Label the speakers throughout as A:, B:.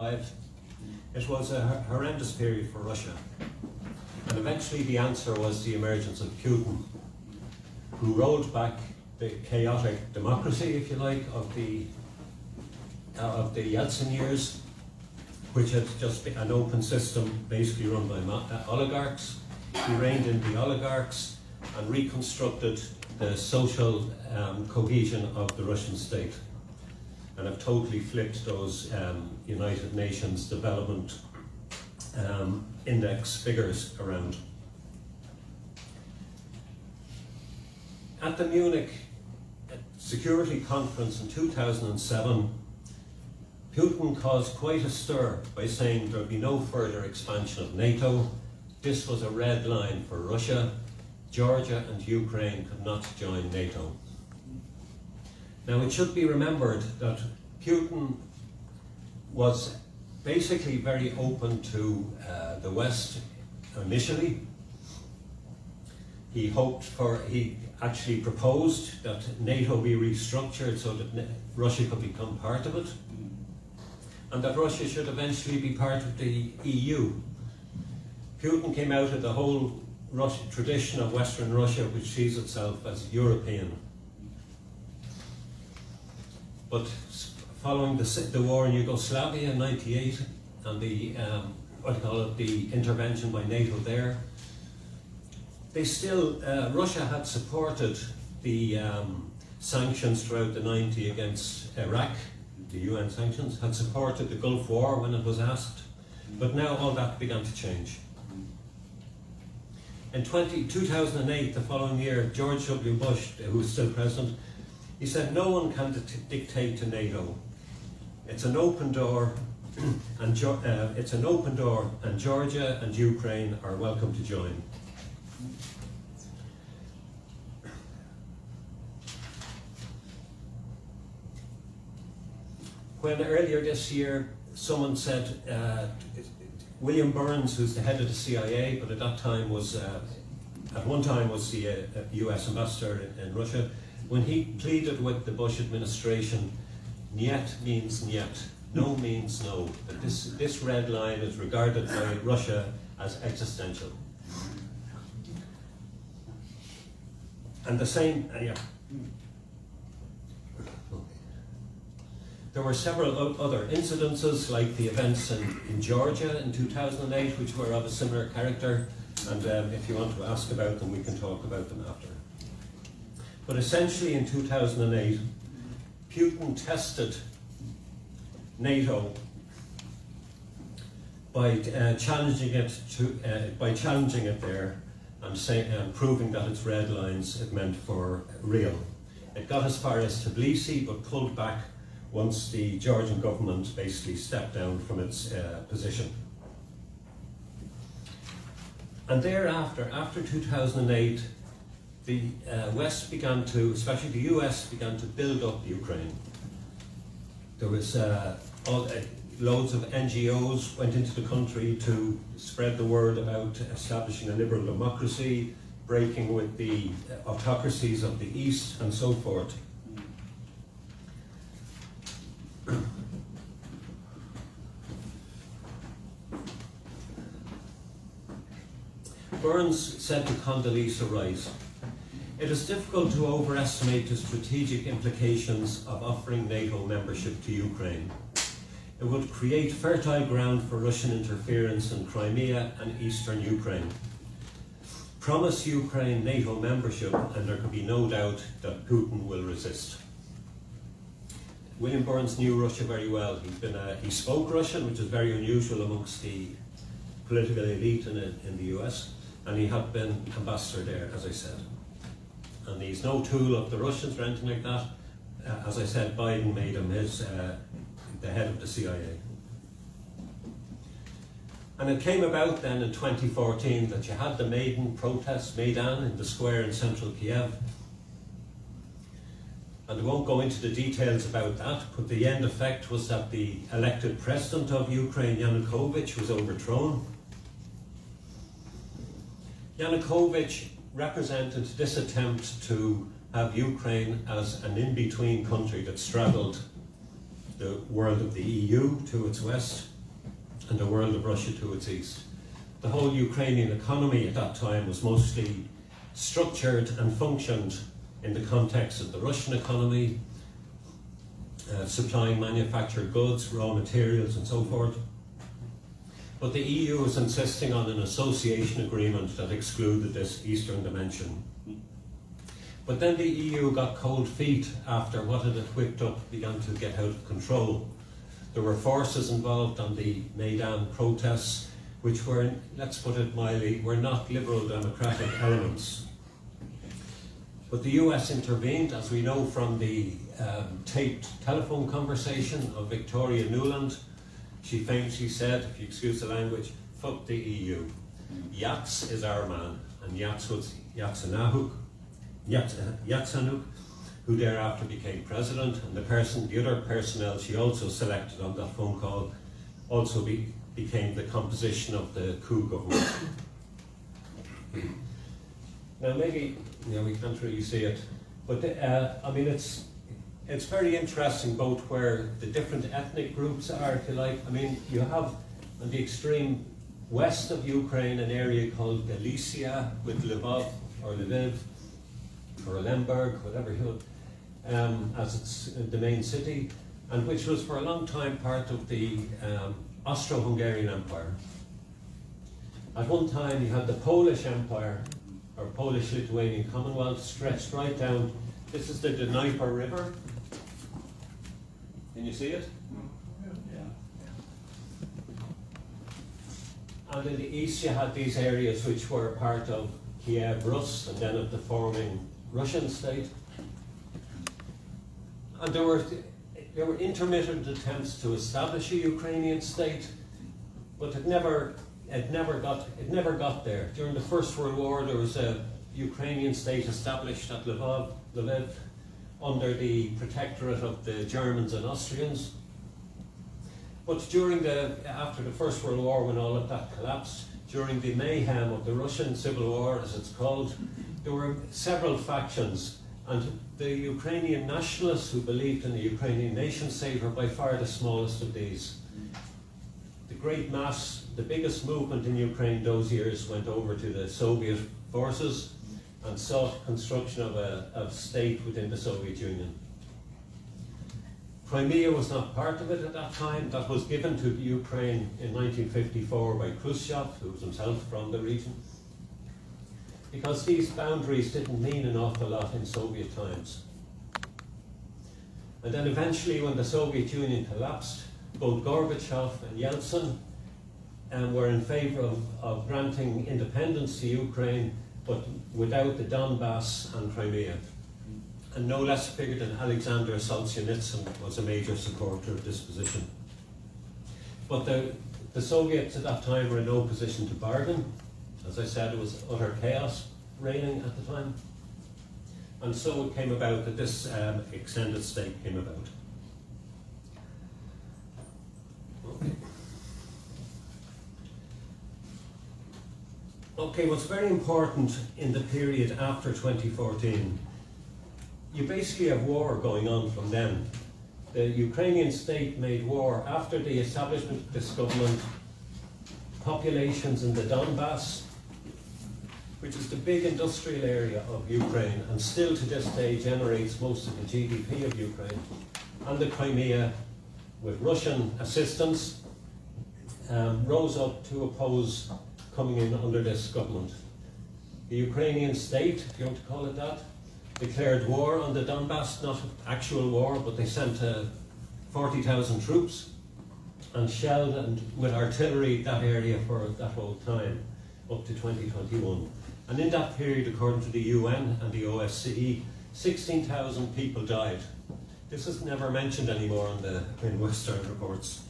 A: It was a horrendous period for Russia, and eventually the answer was the emergence of Putin, who rolled back the chaotic democracy, if you like, of the Yeltsin years, which had just been an open system basically run by oligarchs. He reined in the oligarchs and reconstructed the social cohesion of the Russian state, and have totally flipped those United Nations Development Index figures around. At the Munich Security Conference in 2007, Putin caused quite a stir by saying there would be no further expansion of NATO. This was a red line for Russia. Georgia and Ukraine could not join NATO. Now, it should be remembered that Putin was basically very open to the West initially. He actually proposed that NATO be restructured so that Russia could become part of it, and that Russia should eventually be part of the EU. Putin came out of the whole tradition of Western Russia, which sees itself as European. But following the war in Yugoslavia in '98 and the intervention by NATO there, Russia had supported the sanctions throughout the '90s against Iraq. The UN sanctions had supported the Gulf War when it was asked, but now all that began to change. In 2008, the following year, George W. Bush, who is still president, he said, "No one can dictate to NATO. It's an open door, and Georgia and Ukraine are welcome to join." When earlier this year, someone said, William Burns, who's the head of the CIA, but at one time was the US ambassador in Russia, when he pleaded with the Bush administration, "Niet means niet, no means no," that this red line is regarded by Russia as existential. And the same, There were several other incidences, like the events in Georgia in 2008, which were of a similar character, and if you want to ask about them, we can talk about them after. But essentially in 2008, Putin tested NATO by challenging it there and proving that its red lines it meant for real. It got as far as Tbilisi, but pulled back once the Georgian government basically stepped down from its position. And thereafter, after 2008, the West began to, especially the US, began to build up Ukraine. There was loads of NGOs went into the country to spread the word about establishing a liberal democracy, breaking with the autocracies of the East, and so forth. Burns said to Condoleezza Rice, "It is difficult to overestimate the strategic implications of offering NATO membership to Ukraine. It would create fertile ground for Russian interference in Crimea and eastern Ukraine. Promise Ukraine NATO membership and there can be no doubt that Putin will resist." William Burns knew Russia very well. He spoke Russian, which is very unusual amongst the political elite in the US, and he had been ambassador there, as I said. And he's no tool of the Russians or anything like that. As I said, Biden made him the head of the CIA. And it came about then in 2014 that you had the Maidan in the square in central Kiev. And I won't go into the details about that, but the end effect was that the elected president of Ukraine, Yanukovych, was overthrown. Yanukovych represented this attempt to have Ukraine as an in-between country that straddled the world of the EU to its west, and the world of Russia to its east. The whole Ukrainian economy at that time was mostly structured and functioned in the context of the Russian economy, supplying manufactured goods, raw materials and so forth. But the EU was insisting on an association agreement that excluded this eastern dimension. But then the EU got cold feet after what it had whipped up began to get out of control. There were forces involved on the Maidan protests, which were, let's put it mildly, were not liberal democratic elements. But the US intervened, as we know from the taped telephone conversation of Victoria Nuland. She famously said, if you excuse the language, fuck the EU. Yats is our man, and Yats was Yatsenuk, who thereafter became president, and the other personnel she also selected on that phone call also became the composition of the coup government. Now maybe we can't really see it, but I mean it's very interesting both where the different ethnic groups are, if you like. I mean, you have on the extreme west of Ukraine an area called Galicia with Lvov or Lviv or Lemberg, whatever you want, as it's the main city, and which was for a long time part of the Austro-Hungarian Empire. At one time you had the Polish Empire, or Polish-Lithuanian Commonwealth, stretched right down. This is the Dnieper River. Can you see it?
B: Yeah.
A: And in the east you had these areas which were part of Kiev Rus and then of the forming Russian state. And there were intermittent attempts to establish a Ukrainian state, but it never got there. During the First World War there was a Ukrainian state established at Lviv under the protectorate of the Germans and Austrians. But after the First World War, when all of that collapsed, during the mayhem of the Russian Civil War, as it's called, there were several factions, and the Ukrainian nationalists who believed in the Ukrainian nation state were by far the smallest of these. The great mass, the biggest movement in Ukraine those years went over to the Soviet forces and sought construction of a state within the Soviet Union. Crimea was not part of it at that time. That was given to Ukraine in 1954 by Khrushchev, who was himself from the region, because these boundaries didn't mean an awful lot in Soviet times. And then eventually, when the Soviet Union collapsed, both Gorbachev and Yeltsin were in favour of granting independence to Ukraine, but without the Donbass and Crimea. And no less a figure than Alexander Solzhenitsyn was a major supporter of this position. But the Soviets at that time were in no position to bargain. As I said, it was utter chaos reigning at the time. And so it came about that this extended state came about. Okay, what's very important in the period after 2014, you basically have war going on from then. The Ukrainian state made war after the establishment of this government. Populations in the Donbass, which is the big industrial area of Ukraine and still to this day generates most of the GDP of Ukraine, and the Crimea, with Russian assistance, rose up to oppose coming in under this government. The Ukrainian state, if you want to call it that, declared war on the Donbass, not actual war, but they sent 40,000 troops and shelled and with artillery that area for that whole time, up to 2021. And in that period, according to the UN and the OSCE, 16,000 people died. This is never mentioned anymore in Western reports.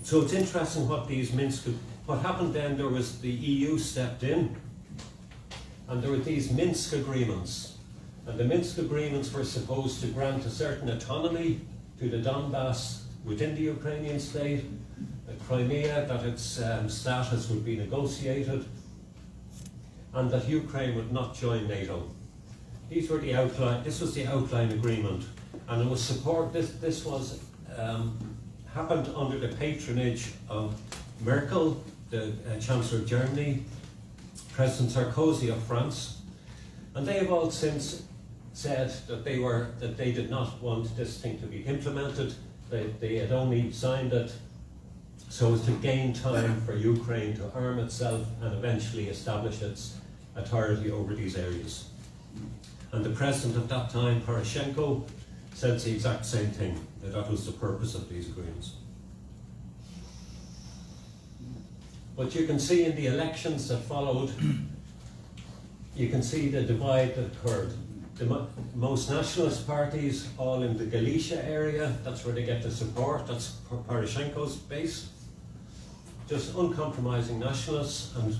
A: So it's interesting what happened then. There was the EU stepped in, and there were these Minsk agreements. And the Minsk agreements were supposed to grant a certain autonomy to the Donbass within the Ukrainian state, Crimea, that its status would be negotiated, and that Ukraine would not join NATO. This was the outline agreement. and it was support. This was happened under the patronage of Merkel, the Chancellor of Germany, President Sarkozy of France, and they have all since said that they did not want this thing to be implemented. They had only signed it so as to gain time for Ukraine to arm itself and eventually establish its authority over these areas. And the president at that time, Poroshenko, said the exact same thing, that was the purpose of these agreements. But you can see in the elections that followed, you can see the divide that occurred. The most nationalist parties, all in the Galicia area, that's where they get the support, that's Poroshenko's base. Just uncompromising nationalists, and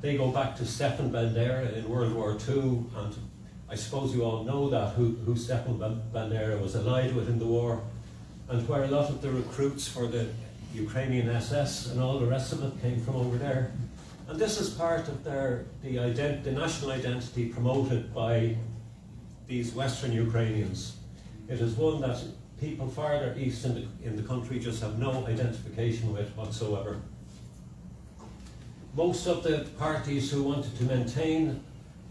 A: they go back to Stefan Bandera in World War II, and I suppose you all know that, who Stefan Bandera was allied with in the war, and where a lot of the recruits for the Ukrainian SS and all the rest of it came from over there. And this is part of the national identity promoted by these Western Ukrainians. It is one that people farther east in the country just have no identification with whatsoever. Most of the parties who wanted to maintain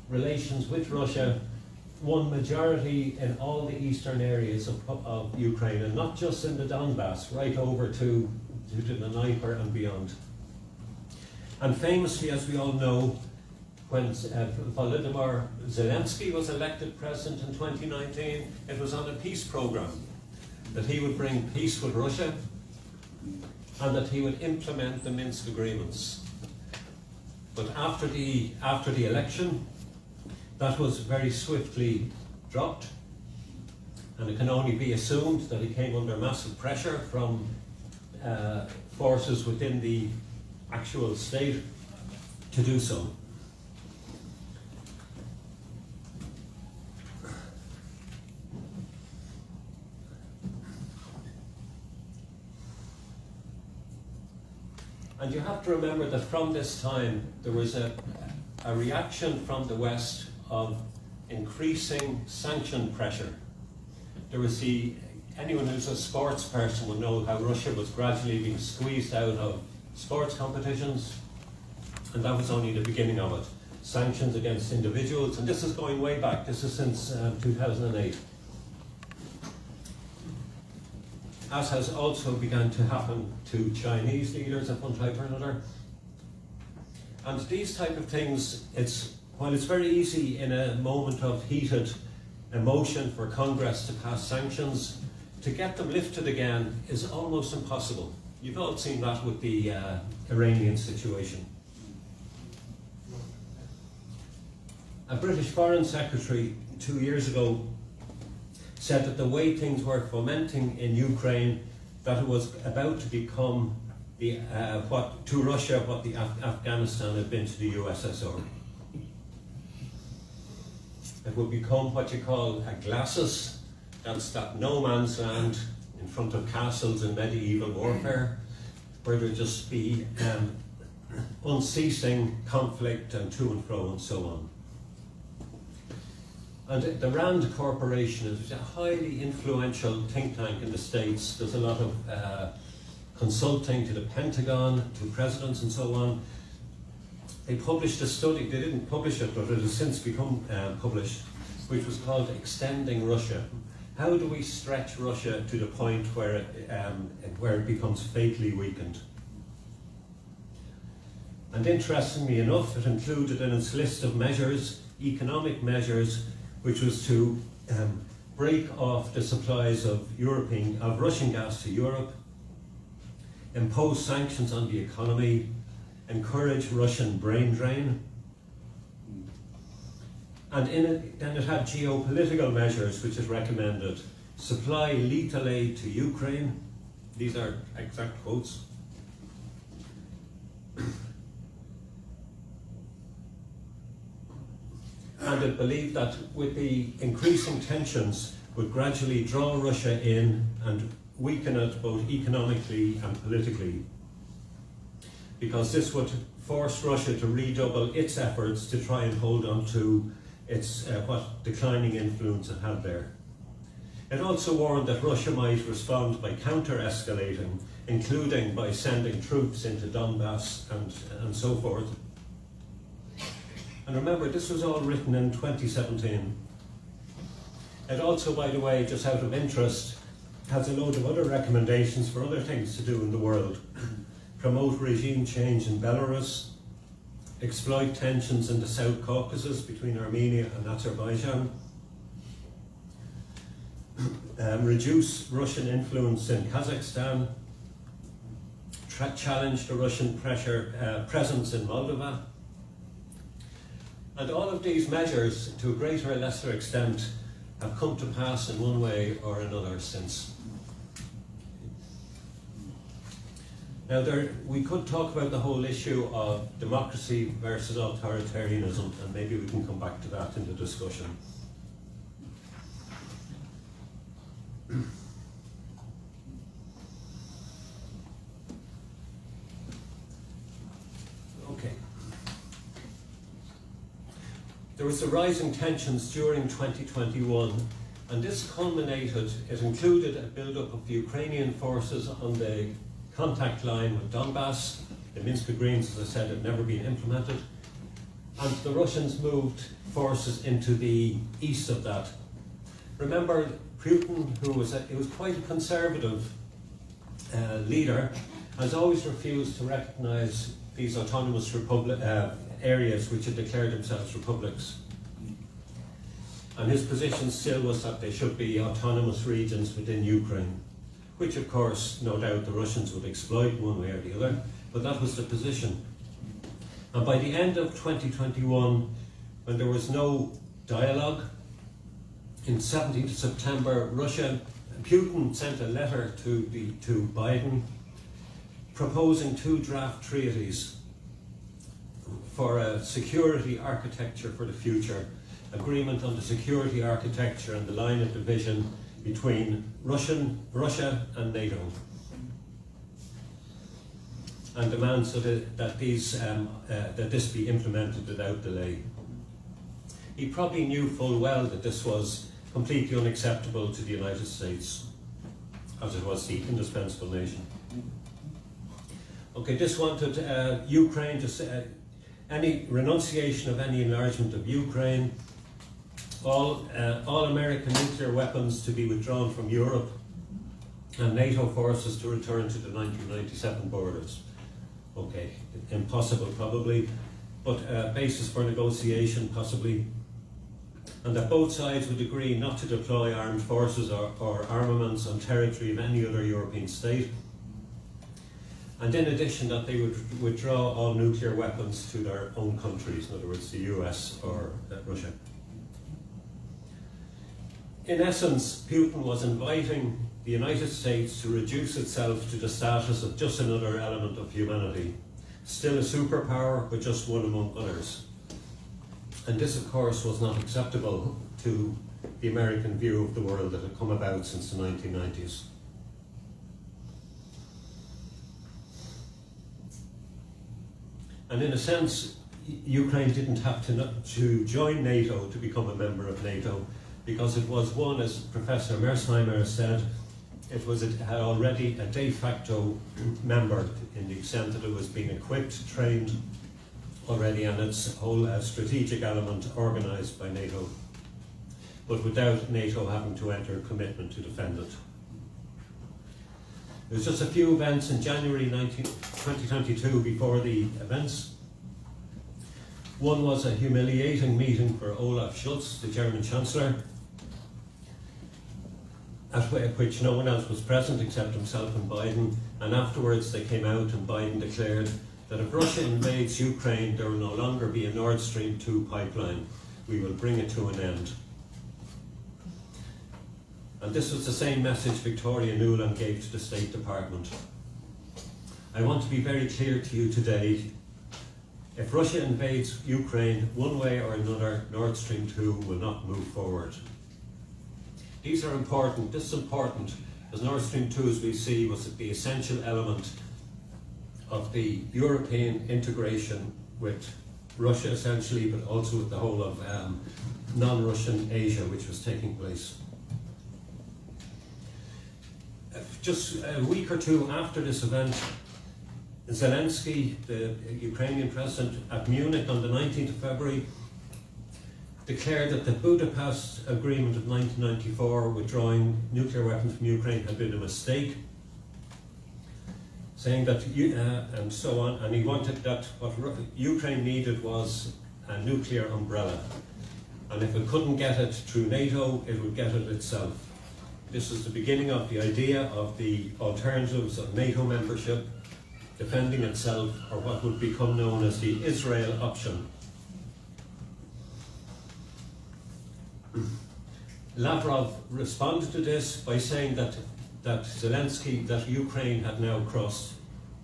A: relations with Russia won majority in all the eastern areas of Ukraine, and not just in the Donbass, right over to the Dnieper and beyond. And famously, as we all know, when Volodymyr Zelensky was elected president in 2019, it was on a peace program, that he would bring peace with Russia and that he would implement the Minsk agreements. But after the election, that was very swiftly dropped, and it can only be assumed that he came under massive pressure from forces within the actual state to do so. And you have to remember that from this time there was a reaction from the West of increasing sanction pressure. There was anyone who's a sports person will know how Russia was gradually being squeezed out of sports competitions, and that was only the beginning of it. Sanctions against individuals, and this is going way back, this is since 2008. As has also begun to happen to Chinese leaders of one type or another. And these type of things, while it's very easy in a moment of heated emotion for Congress to pass sanctions, to get them lifted again is almost impossible. You've all seen that with the Iranian situation. A British Foreign Secretary 2 years ago said that the way things were fomenting in Ukraine, that it was about to become to Russia what the Afghanistan had been to the USSR. It would become what you call a glacis, that's that no man's land in front of castles in medieval warfare, where there'd just be unceasing conflict and to and fro and so on. And the RAND Corporation is a highly influential think tank in the States. There's a lot of consulting to the Pentagon, to presidents and so on. They published a study, they didn't publish it, but it has since become published, which was called Extending Russia. How do we stretch Russia to the point where it becomes fatally weakened? And interestingly enough, it included in its list of measures, economic measures, which was to break off the supplies of Russian gas to Europe, impose sanctions on the economy, encourage Russian brain drain, and then it had geopolitical measures which it recommended: supply lethal aid to Ukraine. These are exact quotes. And it believed that with the increasing tensions would gradually draw Russia in and weaken it both economically and politically, because this would force Russia to redouble its efforts to try and hold on to its what declining influence it had there. It also warned that Russia might respond by counter-escalating, including by sending troops into Donbass and so forth. And remember, this was all written in 2017. It also, by the way, just out of interest, has a load of other recommendations for other things to do in the world. Promote regime change in Belarus, exploit tensions in the South Caucasus between Armenia and Azerbaijan, reduce Russian influence in Kazakhstan, challenge the Russian presence in Moldova. And all of these measures, to a greater or lesser extent, have come to pass in one way or another since. Now, we could talk about the whole issue of democracy versus authoritarianism, and maybe we can come back to that in the discussion. Okay. There was the rising tensions during 2021, and this culminated, it included a build-up of the Ukrainian forces on the contact line with Donbass. The Minsk agreements, as I said, had never been implemented, and the Russians moved forces into the east of that. Remember, Putin, who was quite a conservative leader, has always refused to recognise these autonomous areas which had declared themselves republics. And his position still was that they should be autonomous regions within Ukraine, which of course, no doubt, the Russians would exploit one way or the other, but that was the position. And by the end of 2021, when there was no dialogue, in 17th of September, Putin sent a letter to Biden proposing 2 draft treaties for a security architecture for the future, agreement on the security architecture and the line of division between Russia and NATO, and demands that this be implemented without delay. He probably knew full well that this was completely unacceptable to the United States, as it was the indispensable nation. Okay, this wanted Ukraine to say any renunciation of any enlargement of Ukraine, all American nuclear weapons to be withdrawn from Europe, and NATO forces to return to the 1997 borders. Okay, impossible probably, but basis for negotiation possibly. And that both sides would agree not to deploy armed forces or armaments on territory of any other European state. And in addition, that they would withdraw all nuclear weapons to their own countries, in other words, the US or Russia. In essence, Putin was inviting the United States to reduce itself to the status of just another element of humanity, still a superpower, but just one among others. And this, of course, was not acceptable to the American view of the world that had come about since the 1990s. And in a sense, Ukraine didn't have to join NATO to become a member of NATO, because it was one, as Professor Mersheimer said, it had already a de facto member in the extent that it was being equipped, trained already, and its whole strategic element organised by NATO, but without NATO having to enter a commitment to defend it. There was just a few events in January 2022 before the events. One was a humiliating meeting for Olaf Scholz, the German Chancellor, at which no one else was present except himself and Biden, and afterwards they came out and Biden declared that if Russia invades Ukraine, there will no longer be a Nord Stream 2 pipeline. We will bring it to an end. And this was the same message Victoria Nuland gave to the State Department. I want to be very clear to you today. If Russia invades Ukraine, one way or another, Nord Stream 2 will not move forward. These are important. This is important, as Nord Stream 2, as we see, was the essential element of the European integration with Russia essentially, but also with the whole of non-Russian Asia which was taking place. just a week or two after this event, Zelensky, the Ukrainian president, at Munich on the 19th of February, declared that the Budapest Agreement of 1994 withdrawing nuclear weapons from Ukraine had been a mistake, saying that, and so on, and he wanted that what Ukraine needed was a nuclear umbrella, and if it couldn't get it through NATO, it would get it itself. This is the beginning of the idea of the alternatives of NATO membership, defending itself, or what would become known as the Israel option. Lavrov responded to this by saying that Zelensky, that Ukraine had now crossed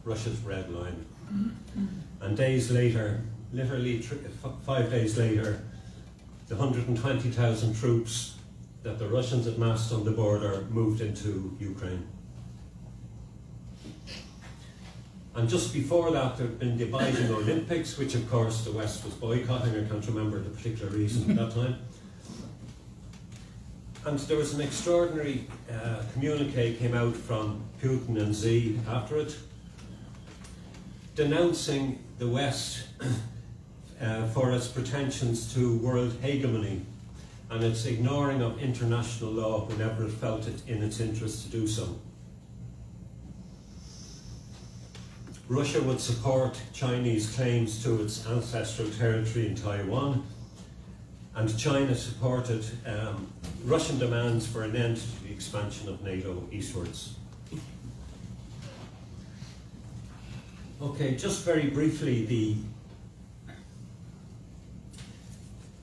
A: Russia's red line. And days later, literally 5 days later, the 120,000 troops that the Russians had massed on the border moved into Ukraine. And just before that, there had been the Beijing Olympics, which of course the West was boycotting. I can't remember the particular reason at that time. And there was an extraordinary communique came out from Putin and Xi after it, denouncing the West for its pretensions to world hegemony and its ignoring of international law whenever it felt it in its interest to do so. Russia would support Chinese claims to its ancestral territory in Taiwan, and China supported Russian demands for an end to the expansion of NATO eastwards. Okay, just very briefly,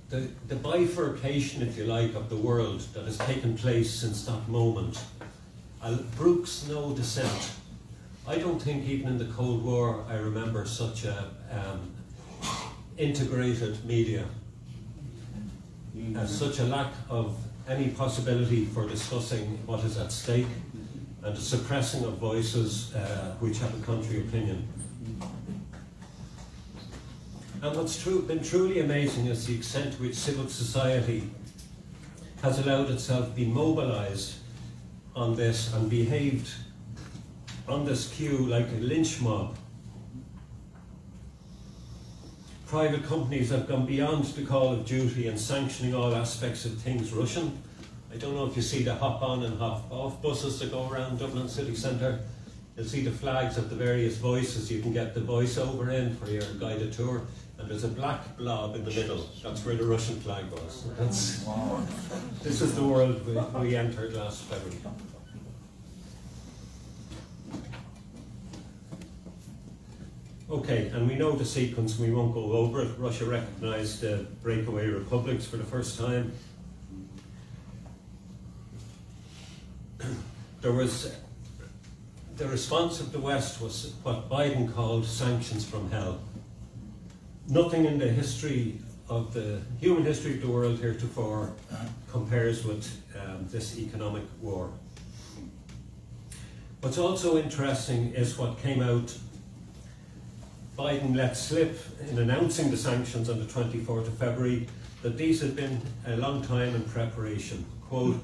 A: the bifurcation, if you like, of the world that has taken place since that moment brooks no dissent. I don't think even in the Cold War I remember such a integrated media, such a lack of any possibility for discussing what is at stake, and the suppressing of voices which have a contrary opinion. And what's been truly amazing is the extent to which civil society has allowed itself to be mobilised on this and behaved on this queue like a lynch mob. Private companies have gone beyond the call of duty and sanctioning all aspects of things Russian. I don't know if you see the hop-on and hop-off buses that go around Dublin city centre. You'll see the flags of the various voices. You can get the voiceover in for your guided tour, and there's a black blob in the middle. That's where the Russian flag was. This is the world we entered last February. Okay, and we know the sequence, we won't go over it. Russia recognised the breakaway republics for the first time. There was the response of the West was what Biden called sanctions from hell. Nothing in the history of the human history of the world heretofore compares with this economic war. What's also interesting is what came out. Biden let slip in announcing the sanctions on the 24th of February that these had been a long time in preparation. Quote,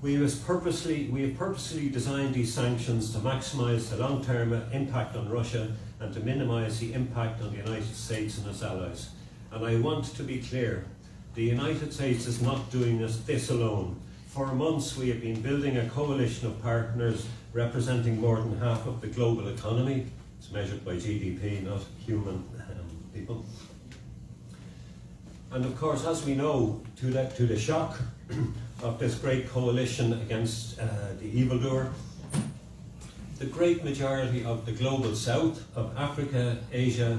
A: we have purposely designed these sanctions to maximise the long-term impact on Russia and to minimise the impact on the United States and its allies. And I want to be clear, the United States is not doing this alone. For months we have been building a coalition of partners representing more than half of the global economy. It's measured by GDP, not human people. And of course, as we know, to the shock of this great coalition against the evildoer, the great majority of the global south, of Africa, Asia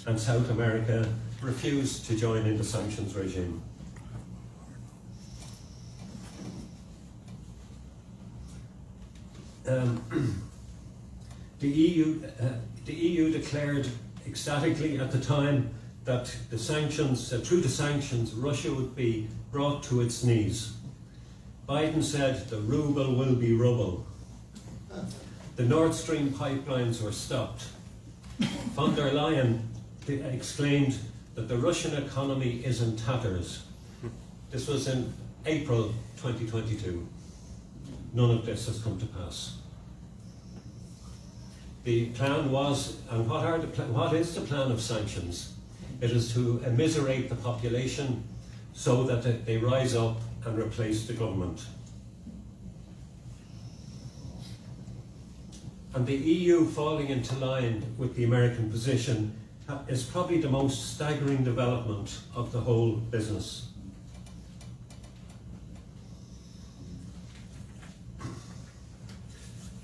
A: and South America, refused to join in the sanctions regime. The EU declared ecstatically at the time that the sanctions, through the sanctions, Russia would be brought to its knees. Biden said the ruble will be rubble. The Nord Stream pipelines were stopped. Von der Leyen exclaimed that the Russian economy is in tatters. This was in April 2022. none of this has come to pass. The plan was, and what is the plan of sanctions? It is to immiserate the population so that they rise up and replace the government. And the EU falling into line with the American position is probably the most staggering development of the whole business.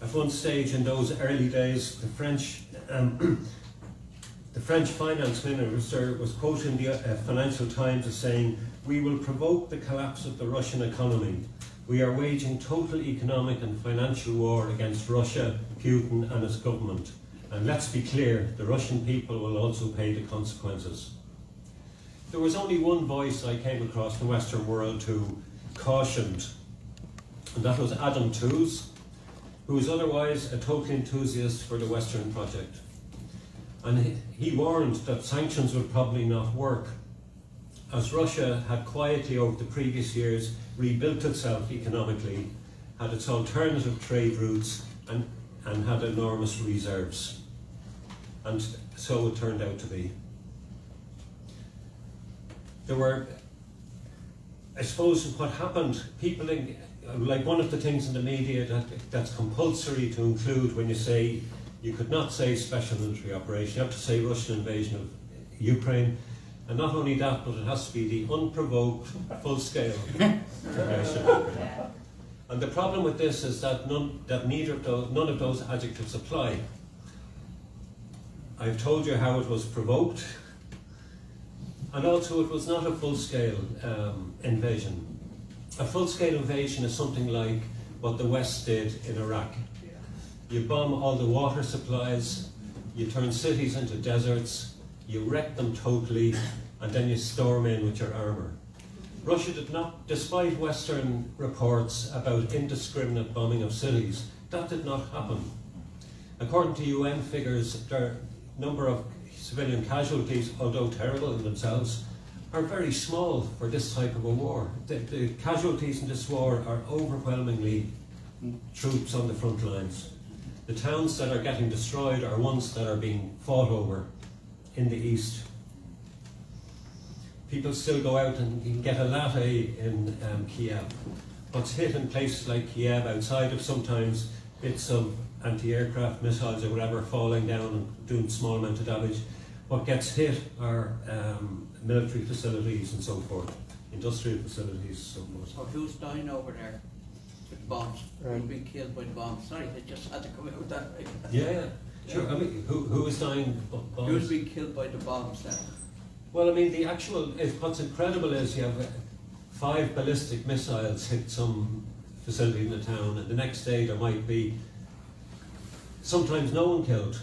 A: At one stage in those early days, the French finance minister was quoting the Financial Times as saying, "We will provoke the collapse of the Russian economy. We are waging total economic and financial war against Russia, Putin and his government. And let's be clear, the Russian people will also pay the consequences." There was only one voice I came across in the Western world who cautioned, and that was Adam Tooze, who is otherwise a total enthusiast for the Western project. And he warned that sanctions would probably not work, as Russia had quietly over the previous years rebuilt itself economically, had its alternative trade routes and had enormous reserves. And so it turned out to be. There were, I suppose what happened, people, like one of the things in the media that's compulsory to include when you say, you could not say special military operation, you have to say Russian invasion of Ukraine. And not only that, but it has to be the unprovoked, full-scale invasion. And the problem with this is that none of those adjectives apply. I've told you how it was provoked, and also it was not a full-scale invasion. A full-scale invasion is something like what the West did in Iraq. You bomb all the water supplies, you turn cities into deserts, you wreck them totally, and then you storm in with your armour. Russia did not, despite Western reports about indiscriminate bombing of cities, that did not happen. According to UN figures, the number of civilian casualties, although terrible in themselves, are very small for this type of a war. The casualties in this war are overwhelmingly troops on the front lines. The towns that are getting destroyed are ones that are being fought over in the east. People still go out and you can get a latte in Kiev. What's hit in places like Kiev, outside of sometimes bits of anti-aircraft missiles or whatever falling down and doing small amount of damage, what gets hit are military facilities and so forth, industrial facilities and so forth.
B: So who's dying over there with the bombs? Who's being killed by the bombs? Sorry, they just had to come out that way.
A: Yeah, sure. I mean, who is dying bombs?
B: Who's being killed by the bombs then?
A: Well, I mean, what's incredible is you have 5 ballistic missiles hit some facility in the town, and the next day there might be sometimes no one killed.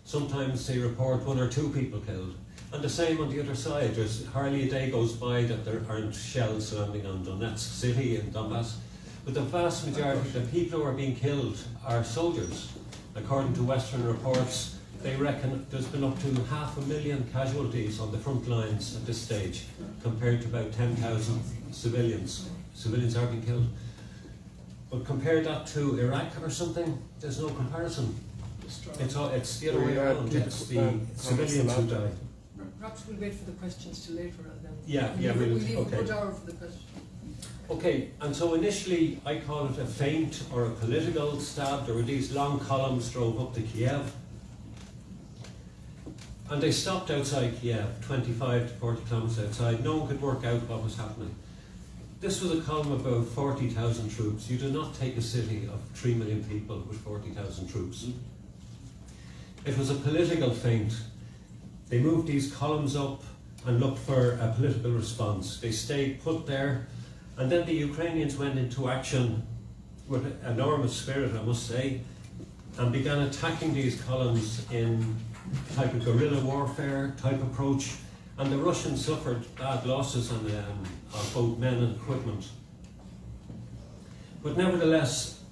A: Sometimes they report 1 or 2 people killed. And the same on the other side. There's hardly a day goes by that there aren't shells landing on Donetsk city and Donbass. But the vast majority of the people who are being killed are soldiers. According to Western reports, they reckon there's been up to 500,000 casualties on the front lines at this stage, compared to about 10,000 civilians. Civilians are being killed. But compare that to Iraq or something, there's no comparison. It's the other way around. It's the civilians who die.
C: Perhaps we'll wait for the questions till later and then.
A: We'll
C: leave a
A: okay.
C: good hour for the questions.
A: Okay, and so initially I call it a feint or a political stab. There were these long columns drove up to Kiev. And they stopped outside Kiev, 25 to 40 kilometres outside. No one could work out what was happening. This was a column of about 40,000 troops. You do not take a city of 3 million people with 40,000 troops. It was a political feint. They moved these columns up and looked for a political response. They stayed put there, and then the Ukrainians went into action with enormous spirit, I must say, and began attacking these columns in type of guerrilla warfare type approach, and the Russians suffered bad losses on both men and equipment. But nevertheless,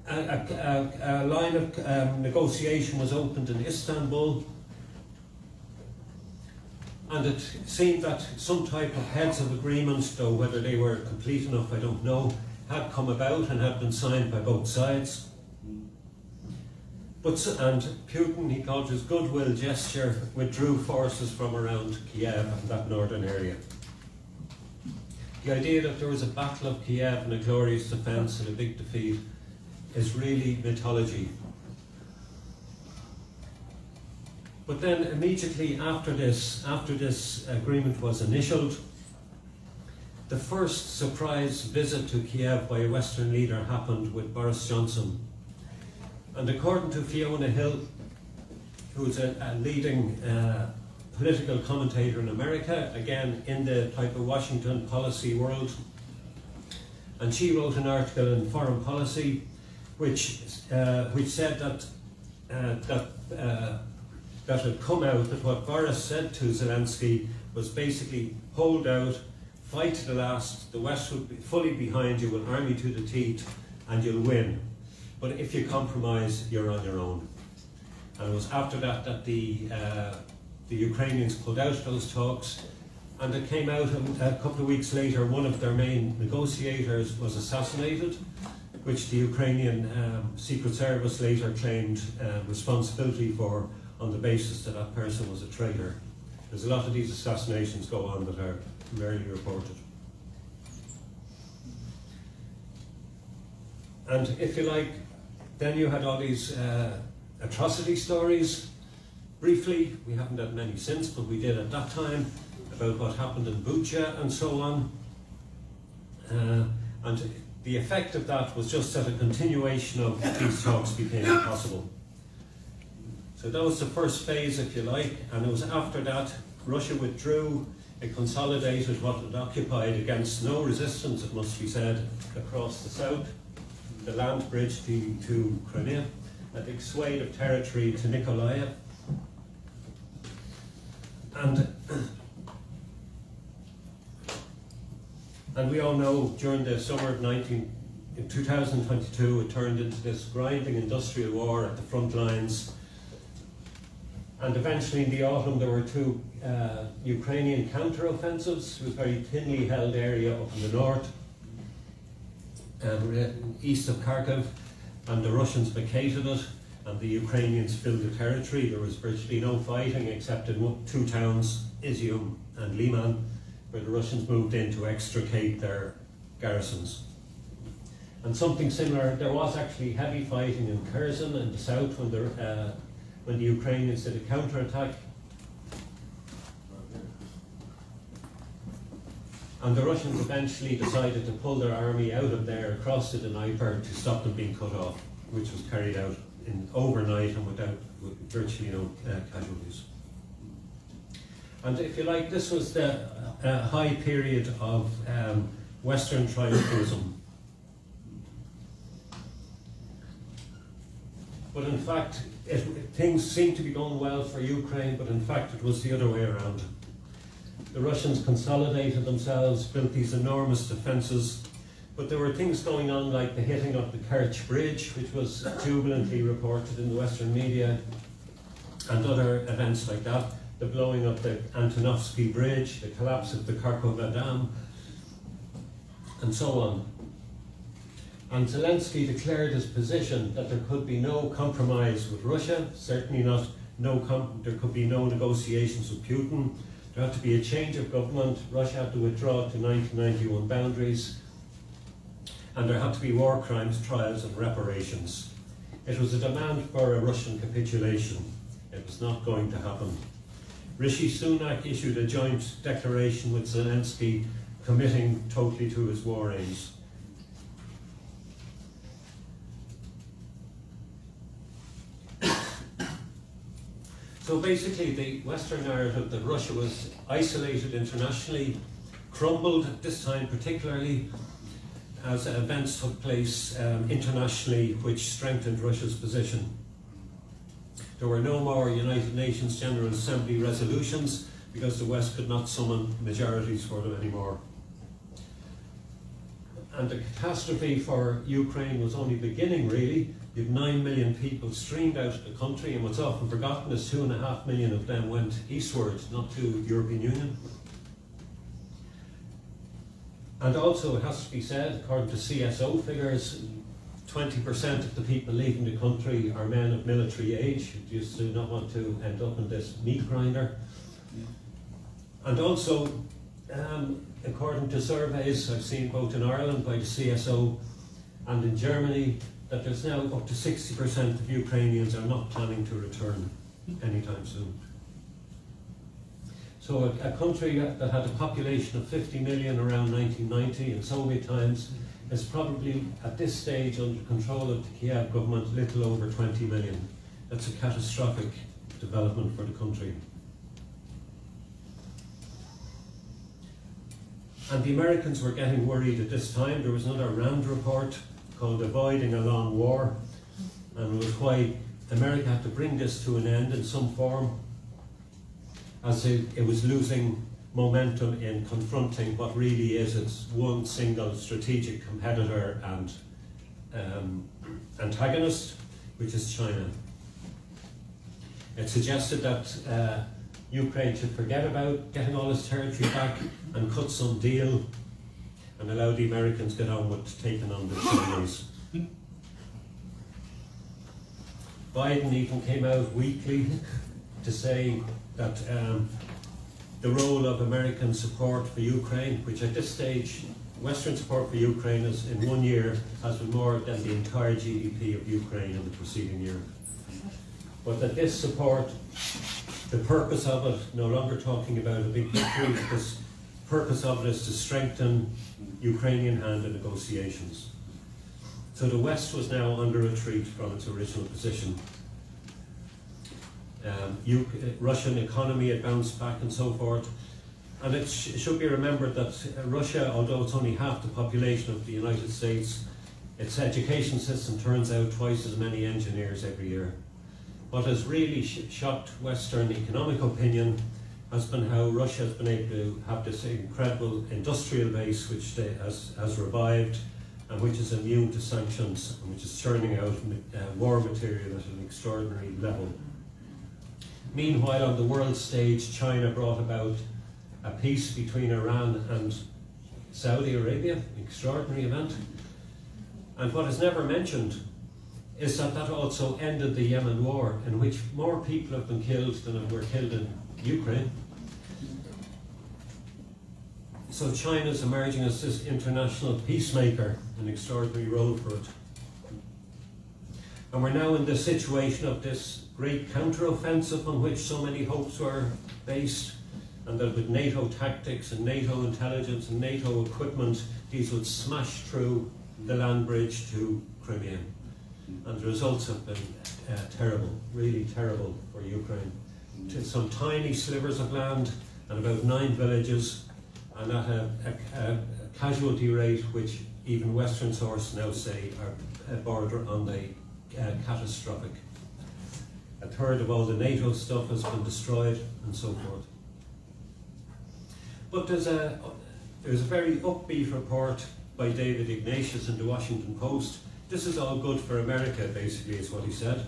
A: a line of negotiation was opened in Istanbul, and it seemed that some type of heads of agreement, though whether they were complete enough I don't know, had come about and had been signed by both sides. And Putin, he called his goodwill gesture, withdrew forces from around Kiev and that northern area. The idea that there was a battle of Kiev and a glorious defence and a big defeat is really mythology. But then immediately after this agreement was initialled, the first surprise visit to Kiev by a Western leader happened with Boris Johnson. And according to Fiona Hill, who's a leading political commentator in America, again in the type of Washington policy world, and she wrote an article in Foreign Policy which said that had come out that what Boris said to Zelensky was basically hold out, fight to the last, the West will be fully behind you, will arm you to the teeth, and you'll win. But if you compromise, you're on your own. And it was after that that the Ukrainians pulled out of those talks, and it came out a couple of weeks later one of their main negotiators was assassinated, which the Ukrainian Secret Service later claimed responsibility for on the basis that that person was a traitor. There's a lot of these assassinations go on that are rarely reported. And if you like, then you had all these atrocity stories. Briefly, we haven't had many since, but we did at that time, about what happened in Bucha and so on. And the effect of that was just that a continuation of these talks became impossible. So that was the first phase, if you like, and it was after that Russia withdrew. It consolidated what it occupied against no resistance, it must be said, across the south, the land bridge to Crimea, a big swathe of territory to Nikolaev. And we all know during the summer of 2022 it turned into this grinding industrial war at the front lines. And eventually in the autumn there were two Ukrainian counter-offensives. It was a very thinly held area up in the north, east of Kharkiv, and the Russians vacated it, and the Ukrainians filled the territory. There was virtually no fighting except in two towns, Izium and Liman, where the Russians moved in to extricate their garrisons. And something similar, there was actually heavy fighting in Kherson in the south when the Ukrainians did a counterattack. And the Russians eventually decided to pull their army out of there across the Dnieper to stop them being cut off, which was carried out overnight and with virtually no casualties. And if you like, this was the high period of Western triumphalism. But in fact, things seemed to be going well for Ukraine, but in fact it was the other way around. The Russians consolidated themselves, built these enormous defences, but there were things going on like the hitting of the Kerch Bridge, which was jubilantly reported in the Western media, and other events like that, the blowing of the Antonovsky Bridge, the collapse of the Kharkova Dam, and so on. And Zelensky declared his position that there could be no compromise with Russia, certainly not, there could be no negotiations with Putin. There had to be a change of government, Russia had to withdraw to 1991 boundaries, and there had to be war crimes trials and reparations. It was a demand for a Russian capitulation. It was not going to happen. Rishi Sunak issued a joint declaration with Zelensky committing totally to his war aims. So basically the Western narrative that Russia was isolated internationally crumbled at this time, particularly as events took place internationally which strengthened Russia's position. There were no more United Nations General Assembly resolutions because the West could not summon majorities for them anymore. And the catastrophe for Ukraine was only beginning, really. You had 9 million people streamed out of the country, and what's often forgotten is 2.5 million of them went eastward, not to the European Union. And also, it has to be said, according to CSO figures, 20% of the people leaving the country are men of military age who just do not want to end up in this meat grinder. And also, according to surveys I've seen both in Ireland by the CSO and in Germany, that there's now up to 60% of Ukrainians are not planning to return anytime soon. So a country that had a population of 50 million around 1990 in Soviet times is probably at this stage under control of the Kiev government little over 20 million. That's a catastrophic development for the country. And the Americans were getting worried at this time. There was another RAND report called Avoiding a Long War, and it was why America had to bring this to an end in some form, as it was losing momentum in confronting what really is its one single strategic competitor and antagonist, which is China. It suggested that Ukraine should forget about getting all its territory back and cut some deal and allow the Americans to get on with taking on the Chinese. Biden even came out weekly to say that the role of American support for Ukraine, which at this stage, Western support for Ukraine is in 1 year has been more than the entire GDP of Ukraine in the preceding year. But that this support, the purpose of it, no longer talking about a big victory, the purpose of it is to strengthen Ukrainian hand in negotiations. So the West was now under retreat from its original position. Russian economy had bounced back and so forth. And it should be remembered that Russia, although it's only half the population of the United States, its education system turns out twice as many engineers every year. What has really shocked Western economic opinion has been how Russia has been able to have this incredible industrial base which has revived and which is immune to sanctions and which is churning out war material at an extraordinary level. Meanwhile, on the world stage, China brought about a peace between Iran and Saudi Arabia, an extraordinary event. And what is never mentioned is that that also ended the Yemen war, in which more people have been killed than were killed in Ukraine. So China is emerging as this international peacemaker, an extraordinary role for it. And we're now in the situation of this great counter-offensive on which so many hopes were based, and that with NATO tactics and NATO intelligence and NATO equipment, these would smash through the land bridge to Crimea. And the results have been terrible, really terrible for Ukraine. Some tiny slivers of land and about 9 villages, and at a casualty rate which even Western sources now say are border on the catastrophic. A third of all the NATO stuff has been destroyed and so forth. But there's a very upbeat report by David Ignatius in the Washington Post. This is all good for America, basically, is what he said.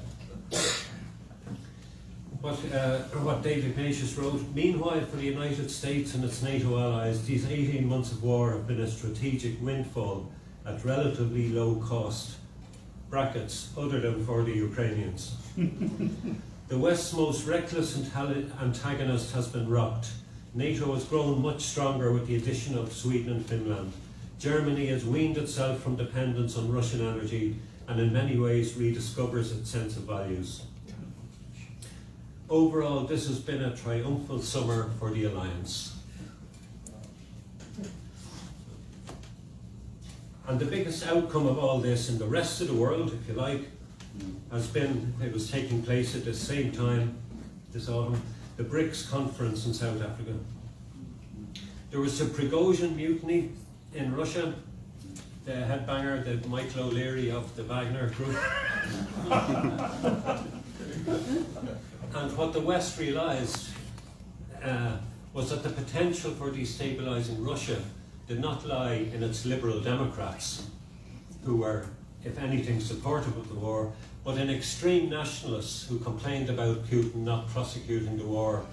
A: What David Ignatius wrote, meanwhile for the United States and its NATO allies, these 18 months of war have been a strategic windfall at relatively low cost, brackets, other than for the Ukrainians. The West's most reckless antagonist has been rocked. NATO has grown much stronger with the addition of Sweden and Finland. Germany has weaned itself from dependence on Russian energy and in many ways rediscovers its sense of values. Overall, this has been a triumphal summer for the alliance. And the biggest outcome of all this in the rest of the world, if you like, has been, it was taking place at the same time this autumn, the BRICS conference in South Africa. There was a Prigozhin mutiny in Russia, the headbanger, the Michael O'Leary of the Wagner group. And what the West realised was that the potential for destabilising Russia did not lie in its liberal Democrats, who were, if anything, supportive of the war, but in extreme nationalists who complained about Putin not prosecuting the war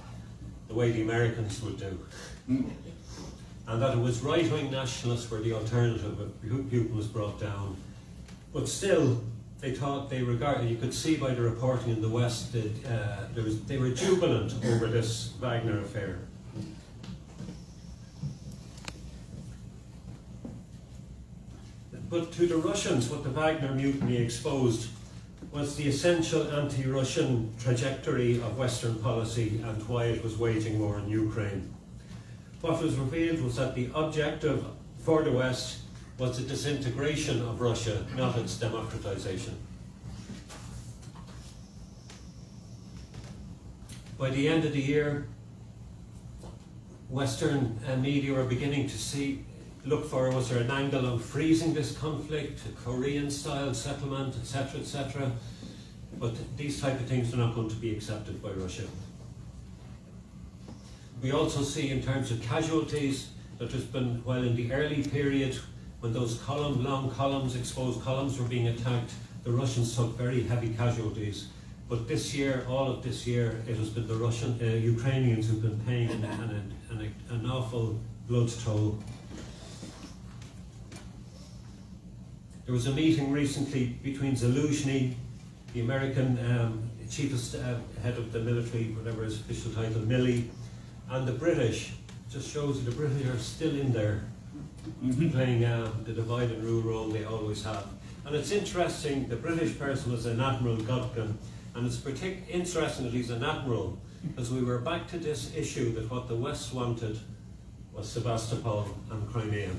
A: the way the Americans would do. and that it was right-wing nationalists were the alternative if Putin was brought down. But still, they thought you could see by the reporting in the West that they were jubilant over this Wagner affair. But to the Russians, what the Wagner mutiny exposed was the essential anti-Russian trajectory of Western policy and why it was waging war in Ukraine. What was revealed was that the objective for the West was the disintegration of Russia, not its democratization. By the end of the year, Western media were beginning to look for, was there an angle on freezing this conflict, a Korean-style settlement, etc., etc. But these type of things are not going to be accepted by Russia. We also see in terms of casualties that there's been, while in the early period when those long columns, exposed columns were being attacked, the Russians took very heavy casualties. But this year, all of this year, it has been the Ukrainians who've been paying an awful blood toll. There was a meeting recently between Zaluzhny, the American head of the military, whatever his official title, Milley, and the British. Just shows you the British are still in there, playing the divide and rule role they always have. And it's interesting, the British person was an Admiral Godkin, and it's interesting that he's an admiral, because we were back to this issue that what the West wanted was Sebastopol and Crimea.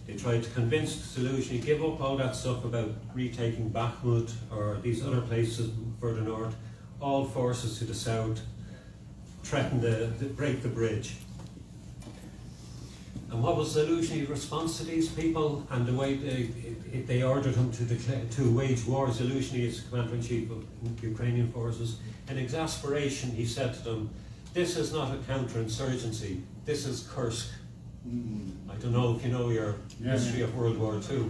A: They tried to convince Zaluzhny to give up all that stuff about retaking Bakhmut or these other places further north. All forces to the south threatened to break the bridge. And what was Zaluzhny's response to these people and the way they ordered him to wage war? Zaluzhny is commander-in-chief of Ukrainian forces. In exasperation, he said to them, "This is not a counterinsurgency, this is Kursk." I don't know if you know your history of World War II.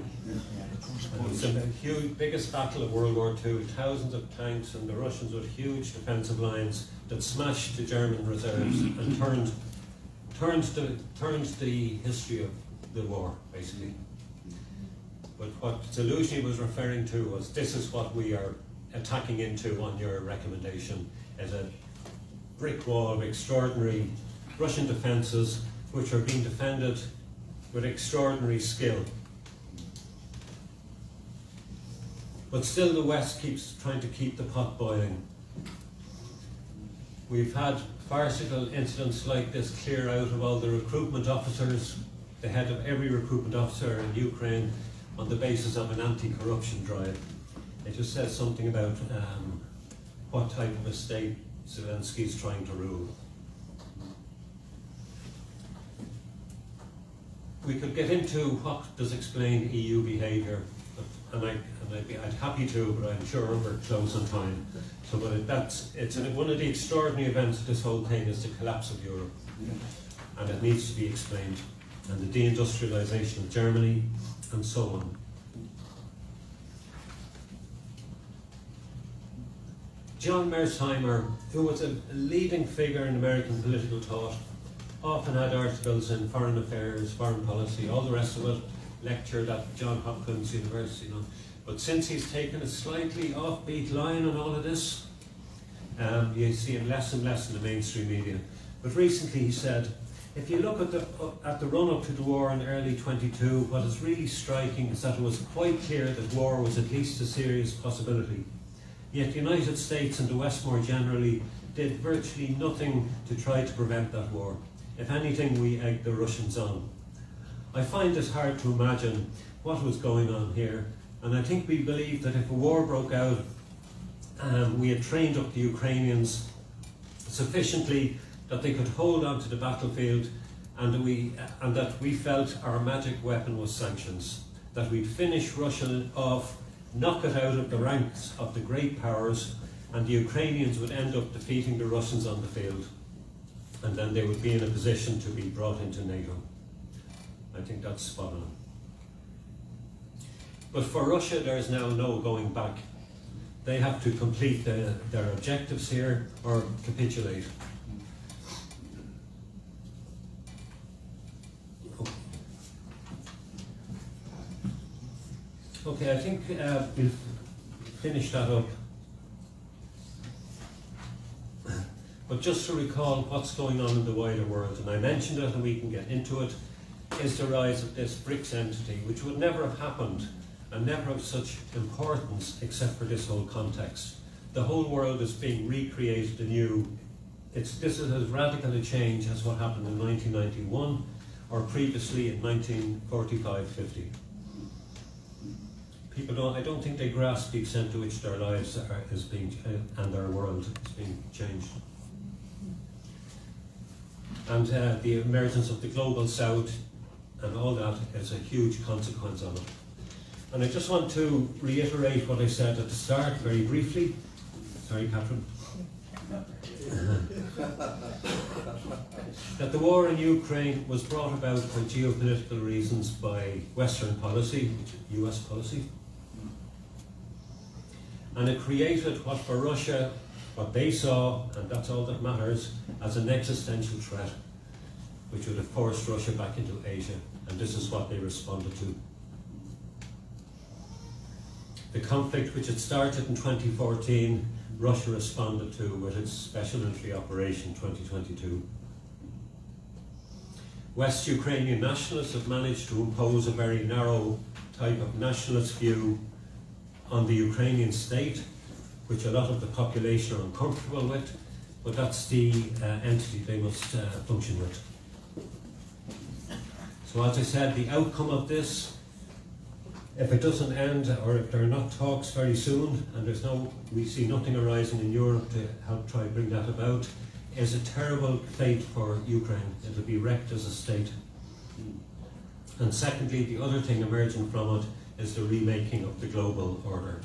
A: It was the biggest battle of World War II, thousands of tanks and the Russians with huge defensive lines that smashed the German reserves and turned the history of the war, basically. But what Zaluzhny was referring to was, this is what we are attacking into on your recommendation, as a brick wall of extraordinary Russian defences which are being defended with extraordinary skill. But still the West keeps trying to keep the pot boiling. We've had farcical incidents like this clear out of all the recruitment officers, the head of every recruitment officer in Ukraine, on the basis of an anti-corruption drive. It just says something about what type of a state Zelensky is trying to rule. We could get into what does explain EU behaviour, and I'd be happy to, but I'm sure we're close on time. So, but it's one of the extraordinary events of this whole thing is the collapse of Europe, and it needs to be explained, and the deindustrialisation of Germany, and so on. John Mearsheimer, who was a leading figure in American political thought, often had articles in foreign affairs, foreign policy, all the rest of it, lectured at Johns Hopkins University, But since he's taken a slightly offbeat line on all of this, you see him less and less in the mainstream media. But recently he said, if you look at the run-up to the war in early 22, what is really striking is that it was quite clear that war was at least a serious possibility. Yet the United States and the West more generally did virtually nothing to try to prevent that war. If anything, we egged the Russians on. I find it hard to imagine what was going on here, and I think we believed that if a war broke out, we had trained up the Ukrainians sufficiently that they could hold on to the battlefield, and that we felt our magic weapon was sanctions, that we'd finish Russia off, knock it out of the ranks of the great powers, and the Ukrainians would end up defeating the Russians on the field, and then they would be in a position to be brought into NATO. I think that's spot on. But for Russia, there is now no going back. They have to complete their objectives here or capitulate. Okay, I think we've finished that up. But just to recall what's going on in the wider world, and I mentioned it and we can get into it, is the rise of this BRICS entity, which would never have happened and never of such importance except for this whole context. The whole world is being recreated anew. This is as radical a change as what happened in 1991 or previously in 1945-50. People I don't think they grasp the extent to which their lives is being and their world is being changed. And the emergence of the global south and all that is a huge consequence of it. And I just want to reiterate what I said at the start very briefly. Sorry, Catherine. That the war in Ukraine was brought about for geopolitical reasons by Western policy, US policy. And it created what for Russia, what they saw, and that's all that matters, as an existential threat, which would have forced Russia back into Asia. And this is what they responded to. The conflict, which had started in 2014, Russia responded to with its Special Military Operation 2022. West Ukrainian nationalists have managed to impose a very narrow type of nationalist view on the Ukrainian state, which a lot of the population are uncomfortable with, but that's the entity they must function with. So as I said, the outcome of this, if it doesn't end, or if there are not talks very soon, and we see nothing arising in Europe to help try and bring that about, is a terrible fate for Ukraine. It'll be wrecked as a state. And secondly, the other thing emerging from it is the remaking of the global order.